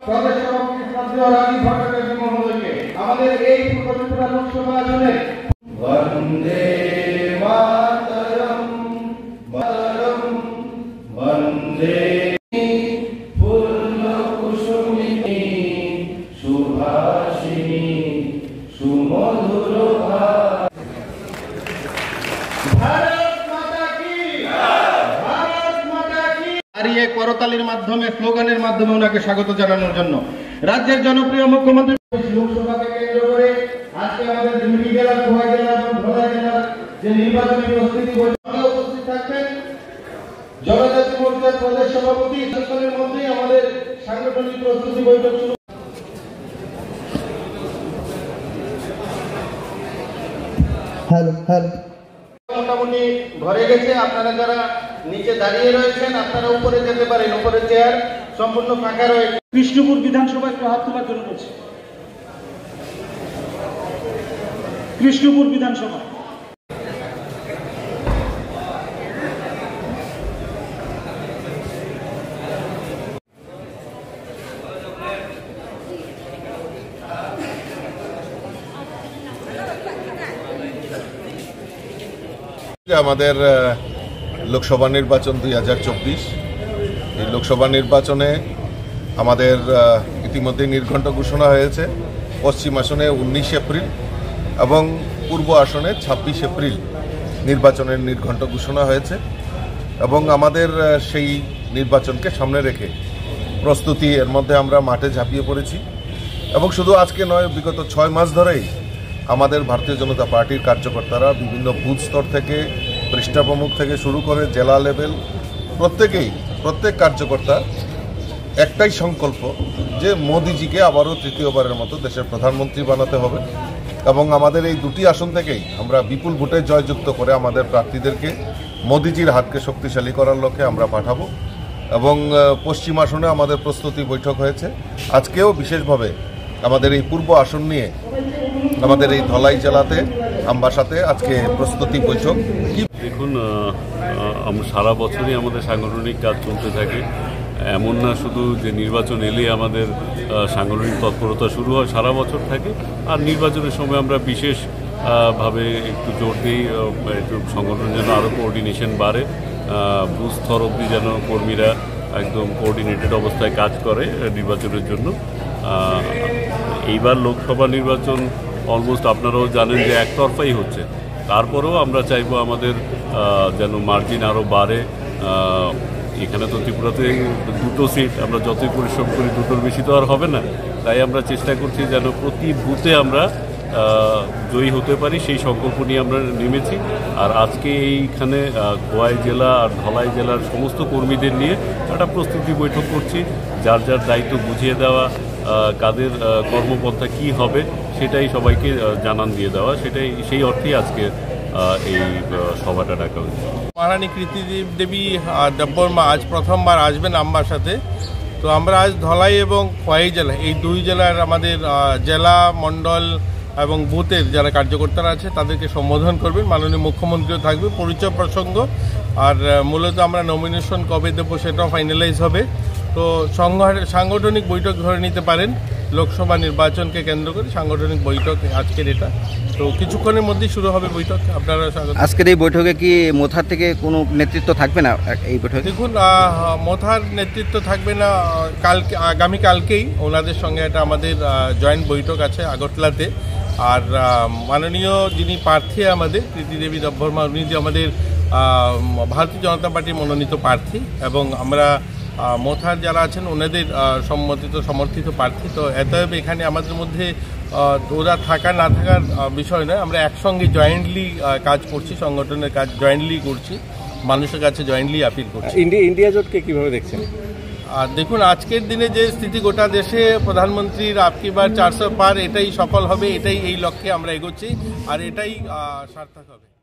প্রদেশ সভাপতি শ্রদ্ধেয় রাজীব ভট্টাচার্য মহোদয়কে আমাদের এই পূর্ব ত্রিপুরা লোকসভা আসনে বন্দে মাতরম মাতরম বন্দে ফুল্লকুসুমিনী সুভাষিনী সুমধুর করতালির মাধ্যমে স্লোগানের মাধ্যমে ওনাকে স্বাগত জানানোর জন্য রাজ্যের জনপ্রিয় মুখ্যমন্ত্রী লোকসভাকে কেন্দ্র করে আজকে আমাদের দুটি জেলা খোয়াই জেলা এবং ধলাই জেলার যে নির্বাচনী প্রস্তুতি বৈঠকে উপস্থিত থাকবেন জনজাতি মোর্চার প্রদেশ সভাপতি শাসনের মধ্যেই আমাদের সাংগঠনিক প্রস্তুতি বৈঠক শুরু। মোটামুটি ঘরে গেছে। আপনারা যারা নিচে দাঁড়িয়ে রয়েছেন আপনারা উপরে যেতে পারেন, উপরে চেয়ার সম্পূর্ণ ফাঁকা রয়েছে। কৃষ্ণপুর বিধানসভায় একটু হাত তোলার জন্য বলছি। কৃষ্ণপুর বিধানসভা আমাদের লোকসভা নির্বাচন 2024 এই লোকসভা নির্বাচনে আমাদের ইতিমধ্যে নির্ঘণ্ট ঘোষণা হয়েছে। পশ্চিম আসনে 19 এপ্রিল এবং পূর্ব আসনে 26 এপ্রিল নির্বাচনের নির্ঘণ্ট ঘোষণা হয়েছে এবং আমাদের সেই নির্বাচনকে সামনে রেখে প্রস্তুতি এর মধ্যে আমরা মাঠে ঝাঁপিয়ে পড়েছি এবং শুধু আজকে নয়, বিগত 6 মাস ধরেই আমাদের ভারতীয় জনতা পার্টির কার্যকর্তারা বিভিন্ন বুথ স্তর থেকে পৃষ্ঠা প্রমুখ থেকে শুরু করে জেলা লেভেল প্রত্যেক কার্যকর্তা একটাই সংকল্প যে মোদিজিকে আবারও তৃতীয়বারের মতো দেশের প্রধানমন্ত্রী বানাতে হবে এবং আমাদের এই দুটি আসন থেকেই আমরা বিপুল ভোটে জয়যুক্ত করে আমাদের প্রার্থীদেরকে মোদিজির হাতকে শক্তিশালী করার লক্ষ্যে আমরা পাঠাবো এবং পশ্চিম আসনে আমাদের প্রস্তুতি বৈঠক হয়েছে। আজকেও বিশেষভাবে আমাদের এই পূর্ব আসন নিয়ে আমাদের এই ধলাই জেলাতে আমবাসাতে আজকে প্রস্তুতি বৈঠক। দেখুন, আমরা সারা বছরই আমাদের সাংগঠনিক কাজ চলতে থাকে। এমন না শুধু যে নির্বাচন এলে আমাদের সাংগঠনিক তৎপরতা শুরু হয়, সারা বছর থাকে। আর নির্বাচনের সময় আমরা বিশেষভাবে একটু জোর দিই একটু সংগঠন যেন আরও কোঅর্ডিনেশন বাড়ে, বুথ স্তর অবধি যেন কর্মীরা একদম কোঅর্ডিনেটেড অবস্থায় কাজ করে নির্বাচনের জন্য। এইবার লোকসভা নির্বাচন অলমোস্ট আপনারাও জানেন যে একতরফাই হচ্ছে, তারপরেও আমরা চাইবো আমাদের যেন মার্জিন আরও বাড়ে। এখানে তো ত্রিপুরাতে 2টো সিট, আমরা যতই পরিশ্রম করি 2টোর বেশি তো আর হবে না, তাই আমরা চেষ্টা করছি যেন প্রতি বুথে আমরা জয়ী হতে পারি, সেই সংকল্প নিয়ে আমরা নেমেছি। আর আজকে এইখানে খোয়াই জেলা আর ধলাই জেলার সমস্ত কর্মীদের নিয়ে একটা প্রস্তুতি বৈঠক করছি, যার যার দায়িত্ব বুঝিয়ে দেওয়া, কাদের কর্মপন্থা কি হবে সেটাই সবাইকে জানান দিয়ে দেওয়া, সেই অর্থেই আজকে এই সভাটা ডাকা হয়েছে। মহারানী কীর্তি দেবী দেববর্মা আজ প্রথমবার আসবেন আমবাসাতে। তো আমরা আজ ধলাই এবং খোয়াই জেলা, এই দুই জেলার আমাদের জেলা মণ্ডল এবং বুথের যারা কার্যকর্তারা আছে তাদেরকে সম্বোধন করবেন। মাননীয় মুখ্যমন্ত্রীও থাকবে, পরিচয় প্রসঙ্গ। আর মূলত আমরা নমিনেশন কবে দেবো সেটাও ফাইনালাইজ হবে। তো সাংগঠনিক বৈঠক ধরে নিতে পারেন, লোকসভা নির্বাচনকে কেন্দ্র করে সাংগঠনিক বৈঠক আজকের এটা। তো কিছুক্ষণের মধ্যেই শুরু হবে বৈঠক। আপনারা আজকের এই বৈঠকে কি মোথার থেকে কোনো নেতৃত্ব থাকবে না এই বৈঠকে? দেখুন, মোথার নেতৃত্ব থাকবে না, আগামীকালকেই ওনাদের সঙ্গে একটা আমাদের জয়েন্ট বৈঠক আছে আগরতলাতে। আর মাননীয় যিনি প্রার্থী আমাদের কীর্তি দেবী দেববর্মা, উনি যে আমাদের ভারতীয় জনতা পার্টির মনোনীত প্রার্থী এবং আমরা মোথার যারা আছেন ওনাদের সমর্থিত প্রার্থী। তো এতএব এখানে আমাদের মধ্যে ওরা থাকা না থাকার বিষয় নয়, আমরা একসঙ্গে জয়েন্টলি কাজ করছি, সংগঠনের কাজ জয়েন্টলি করছি, মানুষের কাছে জয়েন্টলি আপিল করছি। ইন্ডিয়া জোটকে কীভাবে দেখছেন? আর দেখুন, আজকের দিনে যে স্থিতি গোটা দেশে প্রধানমন্ত্রীর আপকি বার 400 পার, এটাই সফল হবে, এটাই এই লক্ষ্যে আমরা এগোচ্ছি আর এটাই সার্থক হবে।